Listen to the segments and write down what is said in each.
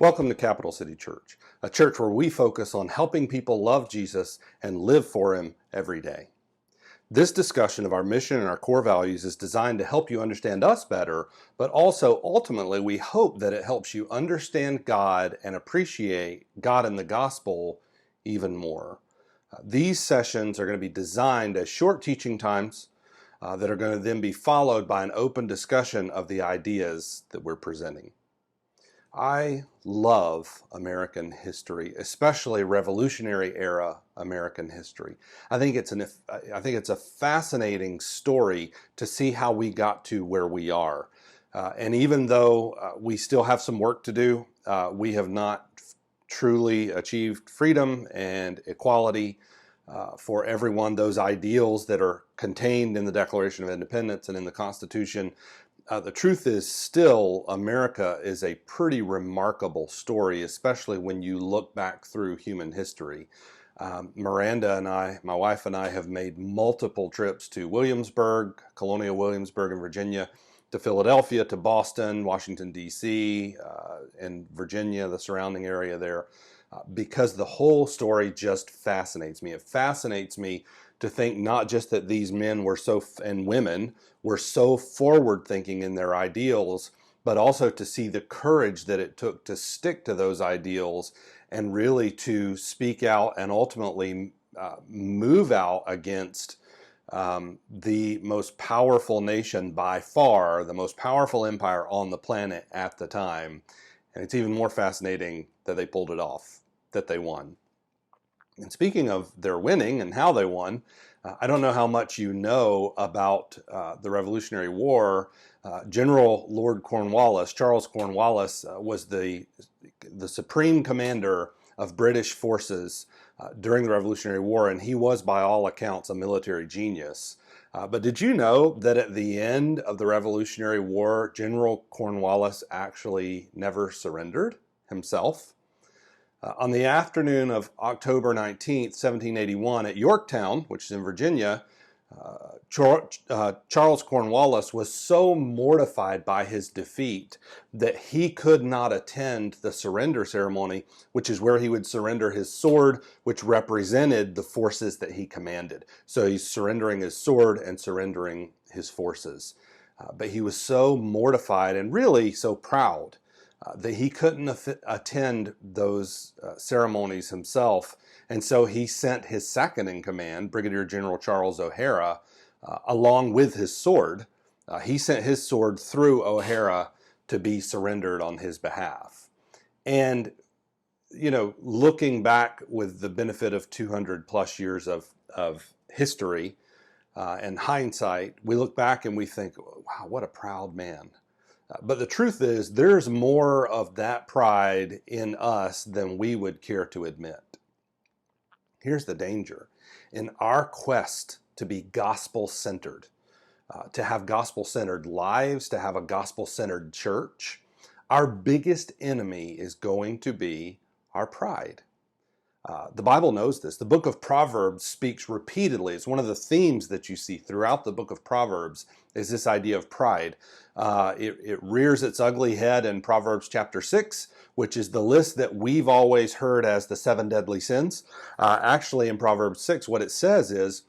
Welcome to Capital City Church, a church where we focus on helping people love Jesus and live for Him every day. This discussion of our mission and our core values is designed to help you understand us better, but also ultimately we hope that it helps you understand God and appreciate God and the gospel even more. These sessions are going to be designed as short teaching times that are going to then be followed by an open discussion of the ideas that we're presenting. I love American history, especially Revolutionary era American history. I think it's a fascinating story to see how we got to where we are. And even though we still have some work to do, we have not truly achieved freedom and equality for everyone. Those ideals that are contained in the Declaration of Independence and in the Constitution. The truth is still America is a pretty remarkable story, especially when you look back through human history. Miranda and I, my wife and I, have made multiple trips to Williamsburg, Colonial Williamsburg in Virginia, to Philadelphia, to Boston, Washington, D.C., and Virginia, the surrounding area there, because the whole story just fascinates me. It fascinates me to think not just that these men were and women were so forward-thinking in their ideals, but also to see the courage that it took to stick to those ideals and really to speak out and ultimately move out against the most powerful nation by far, the most powerful empire on the planet at the time. And it's even more fascinating that they pulled it off, that they won. And speaking of their winning and how they won, I don't know how much you know about the Revolutionary War. General Lord Cornwallis, Charles Cornwallis, was the supreme commander of British forces during the Revolutionary War, and he was, by all accounts, a military genius. But did you know that at the end of the Revolutionary War, General Cornwallis actually never surrendered himself? On the afternoon of October 19th, 1781, at Yorktown, which is in Virginia, Charles Cornwallis was so mortified by his defeat that he could not attend the surrender ceremony, which is where he would surrender his sword, which represented the forces that he commanded. So he's surrendering his sword and surrendering his forces. But he was so mortified and really so proud that he couldn't attend those ceremonies himself. And so he sent his second in command, Brigadier General Charles O'Hara, along with his sword. He sent his sword through O'Hara to be surrendered on his behalf. And, you know, looking back with the benefit of 200 plus years of history and hindsight, we look back and we think, wow, what a proud man. But the truth is, there's more of that pride in us than we would care to admit. Here's the danger. In our quest to be gospel-centered, to have gospel-centered lives, to have a gospel-centered church, our biggest enemy is going to be our pride. The Bible knows this. The book of Proverbs speaks repeatedly. It's one of the themes that you see throughout the book of Proverbs is this idea of pride. It rears its ugly head in Proverbs chapter 6, which is the list that we've always heard as the 7 deadly sins. Actually, in Proverbs 6, what it says is,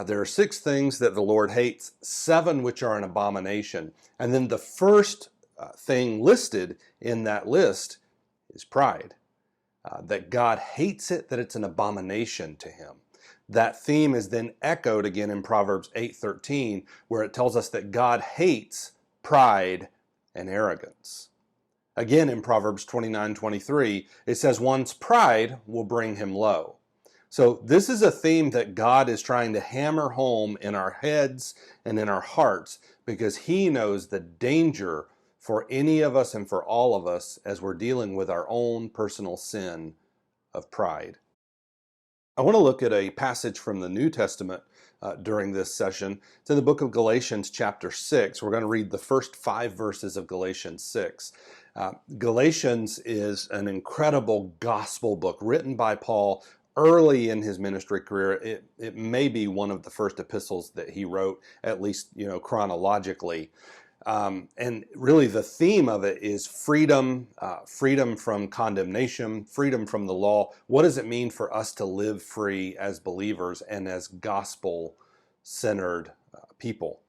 there are 6 things that the Lord hates, 7 which are an abomination. And then the first thing listed in that list is pride. That God hates it, that it's an abomination to Him. That theme is then echoed again in Proverbs 8:13, where it tells us that God hates pride and arrogance. Again in Proverbs 29:23, it says one's pride will bring him low. So this is a theme that God is trying to hammer home in our heads and in our hearts because He knows the danger for any of us and for all of us as we're dealing with our own personal sin of pride. I want to look at a passage from the New Testament during this session. It's in the book of Galatians chapter 6. We're going to read the first 5 verses of Galatians 6. Galatians is an incredible gospel book written by Paul early in his ministry career. It may be one of the first epistles that he wrote, at least chronologically. And really the theme of it is freedom, freedom from condemnation, freedom from the law. What does it mean for us to live free as believers and as gospel-centered people?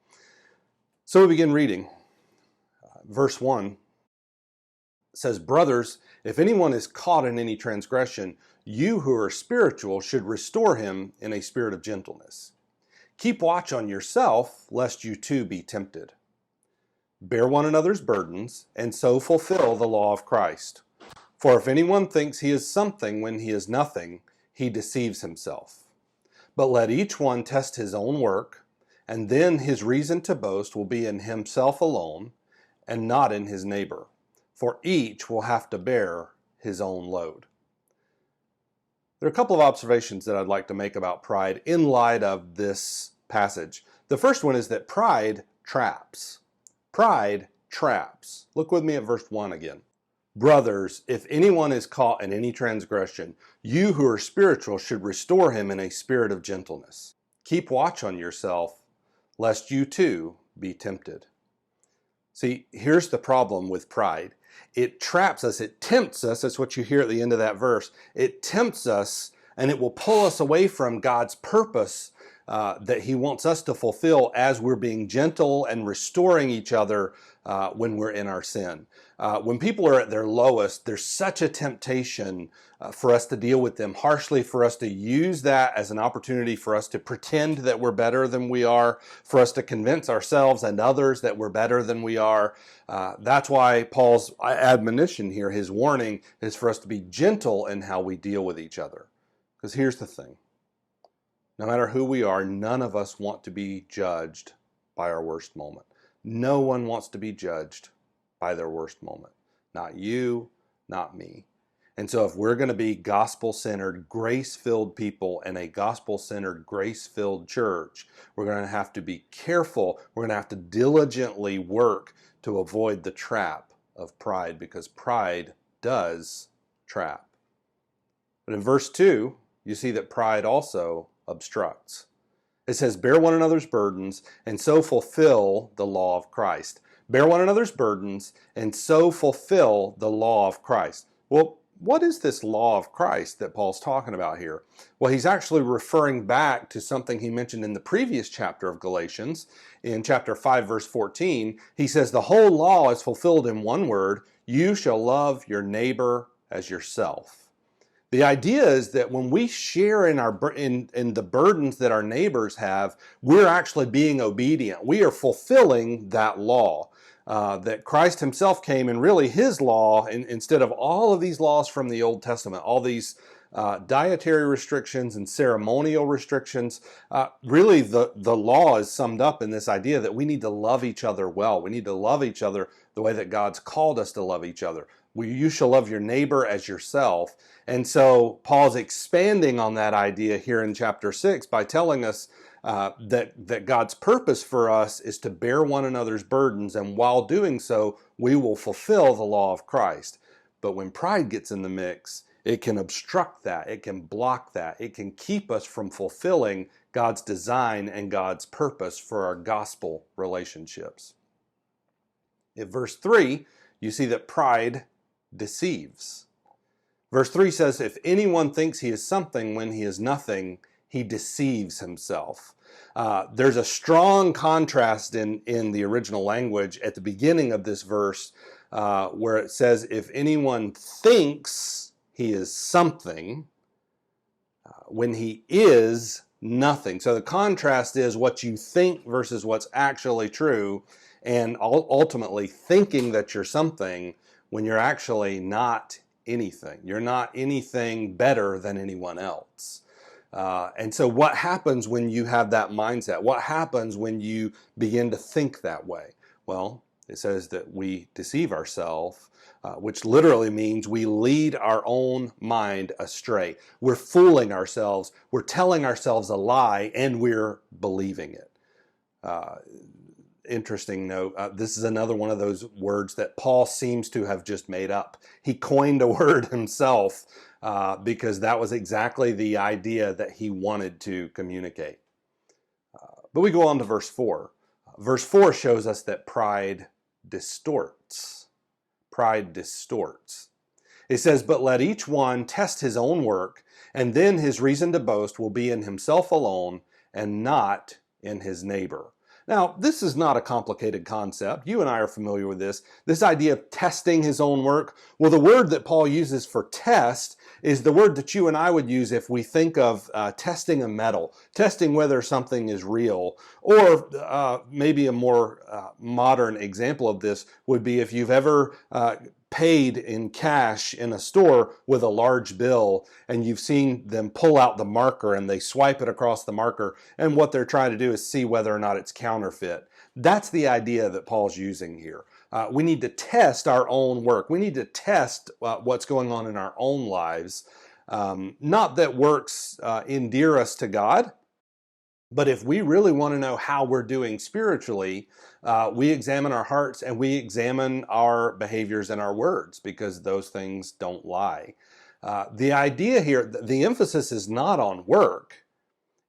So we begin reading. Verse 1 says, "Brothers, if anyone is caught in any transgression, you who are spiritual should restore him in a spirit of gentleness. Keep watch on yourself, lest you too be tempted. Bear one another's burdens, and so fulfill the law of Christ. For if anyone thinks he is something when he is nothing, he deceives himself. But let each one test his own work, and then his reason to boast will be in himself alone, and not in his neighbor. For each will have to bear his own load." There are a couple of observations that I'd like to make about pride in light of this passage. The first one is that pride traps. Pride traps. Look with me at verse 1 again. "Brothers, if anyone is caught in any transgression, you who are spiritual should restore him in a spirit of gentleness. Keep watch on yourself, lest you too be tempted." See, here's the problem with pride. It traps us, it tempts us. That's what you hear at the end of that verse. It tempts us, and it will pull us away from God's purpose that He wants us to fulfill as we're being gentle and restoring each other when we're in our sin. When people are at their lowest, there's such a temptation for us to deal with them harshly, for us to use that as an opportunity for us to pretend that we're better than we are, for us to convince ourselves and others that we're better than we are. That's why Paul's admonition here, his warning, is for us to be gentle in how we deal with each other. Because here's the thing. No matter who we are, none of us want to be judged by our worst moment. No one wants to be judged by their worst moment. Not you, not me. And so if we're going to be gospel-centered, grace-filled people in a gospel-centered, grace-filled church, we're going to have to be careful. We're going to have to diligently work to avoid the trap of pride, because pride does trap. But in verse 2, you see that pride also obstructs. It says, "Bear one another's burdens, and so fulfill the law of Christ." Bear one another's burdens, and so fulfill the law of Christ. Well, what is this law of Christ that Paul's talking about here? Well, he's actually referring back to something he mentioned in the previous chapter of Galatians. In chapter 5, verse 14, he says, "The whole law is fulfilled in one word: you shall love your neighbor as yourself." The idea is that when we share in the burdens that our neighbors have, we're actually being obedient. We are fulfilling that law. That Christ himself came, and really his law, instead of all of these laws from the Old Testament, all these dietary restrictions and ceremonial restrictions, really the law is summed up in this idea that we need to love each other well. We need to love each other the way that God's called us to love each other. You shall love your neighbor as yourself. And so Paul's expanding on that idea here in chapter 6 by telling us that God's purpose for us is to bear one another's burdens, and while doing so, we will fulfill the law of Christ. But when pride gets in the mix, it can obstruct that, it can block that, it can keep us from fulfilling God's design and God's purpose for our gospel relationships. In verse 3, you see that pride deceives. Verse 3 says, "If anyone thinks he is something when he is nothing, he deceives himself." There's a strong contrast in the original language at the beginning of this verse where it says, "If anyone thinks he is something when he is nothing." So the contrast is what you think versus what's actually true, and ultimately thinking that you're something when you're actually not anything. You're not anything better than anyone else. And so what happens when you have that mindset? What happens when you begin to think that way? Well, it says that we deceive ourselves, which literally means we lead our own mind astray. We're fooling ourselves, we're telling ourselves a lie, and we're believing it. Interesting note, this is another one of those words that Paul seems to have just made up. He coined a word himself because that was exactly the idea that he wanted to communicate. But we go on to verse 4. Verse 4 shows us that pride distorts. Pride distorts. It says, "But let each one test his own work, and then his reason to boast will be in himself alone and not in his neighbor." Now, this is not a complicated concept. You and I are familiar with this. This idea of testing his own work. Well, the word that Paul uses for test is the word that you and I would use if we think of testing a metal, testing whether something is real. Or maybe a more modern example of this would be if you've ever paid in cash in a store with a large bill and you've seen them pull out the marker and they swipe it across the marker, and what they're trying to do is see whether or not it's counterfeit. That's the idea that Paul's using here. We need to test our own work. We need to test what's going on in our own lives. Not that works endear us to God, but if we really want to know how we're doing spiritually, we examine our hearts and we examine our behaviors and our words, because those things don't lie. The idea here, the emphasis is not on work,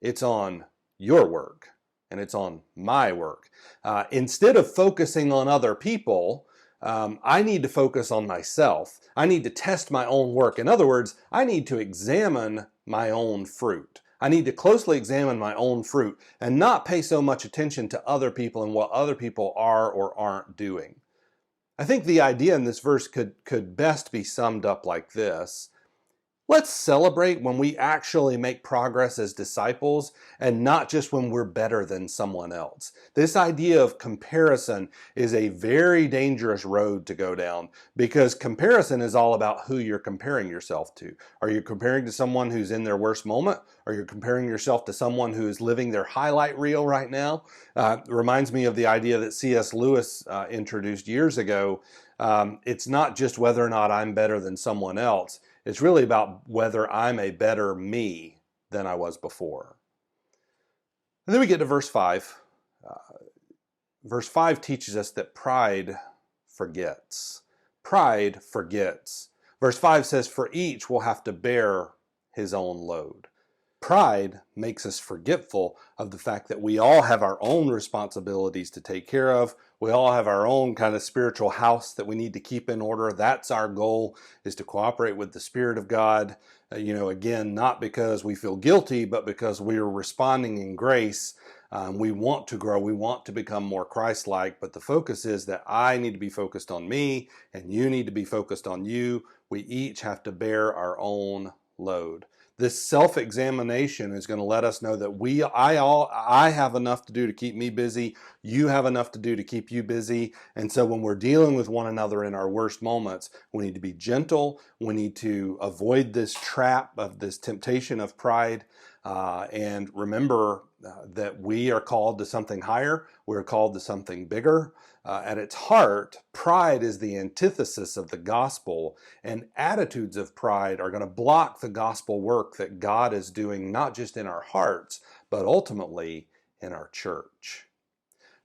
it's on your work and it's on my work. Instead of focusing on other people, I need to focus on myself. I need to test my own work. In other words, I need to examine my own fruit. I need to closely examine my own fruit and not pay so much attention to other people and what other people are or aren't doing. I think the idea in this verse could best be summed up like this. Let's celebrate when we actually make progress as disciples and not just when we're better than someone else. This idea of comparison is a very dangerous road to go down, because comparison is all about who you're comparing yourself to. Are you comparing to someone who's in their worst moment? Are you comparing yourself to someone who is living their highlight reel right now? It reminds me of the idea that C.S. Lewis introduced years ago. It's not just whether or not I'm better than someone else. It's really about whether I'm a better me than I was before. And then we get to verse 5. Verse 5 teaches us that pride forgets. Pride forgets. Verse 5 says, "For each will have to bear his own load." Pride makes us forgetful of the fact that we all have our own responsibilities to take care of. We all have our own kind of spiritual house that we need to keep in order. That's our goal, is to cooperate with the Spirit of God. Again, not because we feel guilty, but because we are responding in grace. We want to grow. We want to become more Christ-like. But the focus is that I need to be focused on me and you need to be focused on you. We each have to bear our own load. This self-examination is going to let us know that I have enough to do to keep me busy. You have enough to do to keep you busy. And so when we're dealing with one another in our worst moments, we need to be gentle. We need to avoid this trap of this temptation of pride. And remember that we are called to something higher. We're called to something bigger. At its heart, pride is the antithesis of the gospel, and attitudes of pride are going to block the gospel work that God is doing, not just in our hearts, but ultimately in our church.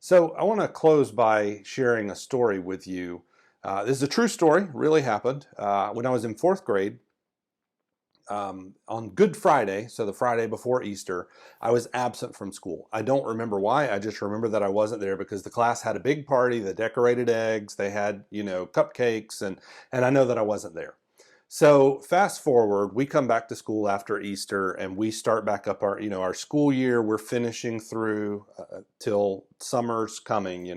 So I want to close by sharing a story with you. This is a true story, really happened. When I was in 4th grade, on Good Friday, so the Friday before Easter, I was absent from school. I don't remember why. I just remember that I wasn't there because the class had a big party. They decorated eggs. They had, cupcakes, and I know that I wasn't there. So fast forward, we come back to school after Easter and we start back up our school year. We're finishing through till summer's coming,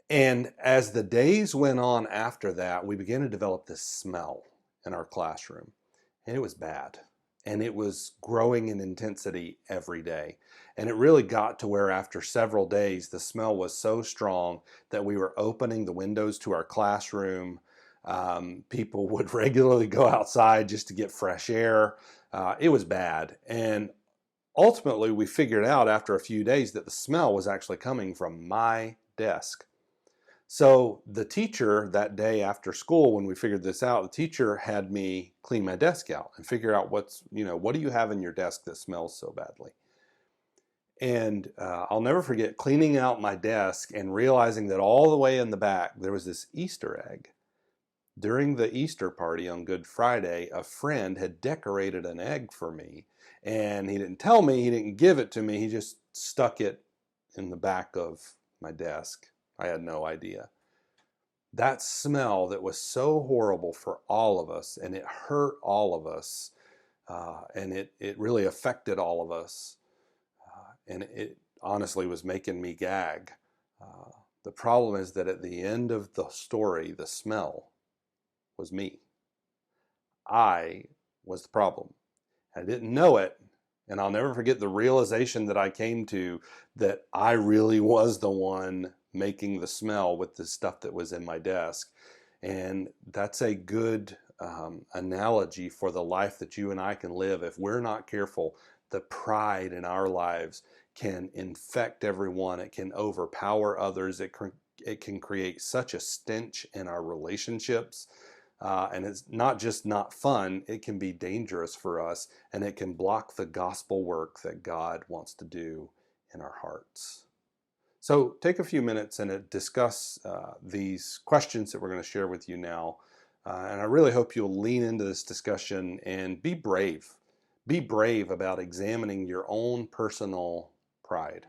And as the days went on after that, we began to develop this smell in our classroom, and it was bad, and it was growing in intensity every day. And it really got to where after several days the smell was so strong that we were opening the windows to our classroom. People would regularly go outside just to get fresh air. It was bad, and ultimately we figured out after a few days that the smell was actually coming from my desk. So the teacher that day after school, when we figured this out, the teacher had me clean my desk out and figure out what do you have in your desk that smells so badly? And I'll never forget cleaning out my desk and realizing that all the way in the back, there was this Easter egg. During the Easter party on Good Friday, a friend had decorated an egg for me, and he didn't tell me, he didn't give it to me, he just stuck it in the back of my desk. I had no idea. That smell that was so horrible for all of us, and it hurt all of us, and it really affected all of us, and it honestly was making me gag. The problem is that at the end of the story, the smell was me. I was the problem. I didn't know it, and I'll never forget the realization that I came to, that I really was the one making the smell with the stuff that was in my desk. And that's a good analogy for the life that you and I can live. If we're not careful, the pride in our lives can infect everyone. It can overpower others. It can create such a stench in our relationships. And it's not just not fun, it can be dangerous for us, and it can block the gospel work that God wants to do in our hearts. So take a few minutes and discuss these questions that we're going to share with you now. And I really hope you'll lean into this discussion and be brave. Be brave about examining your own personal pride.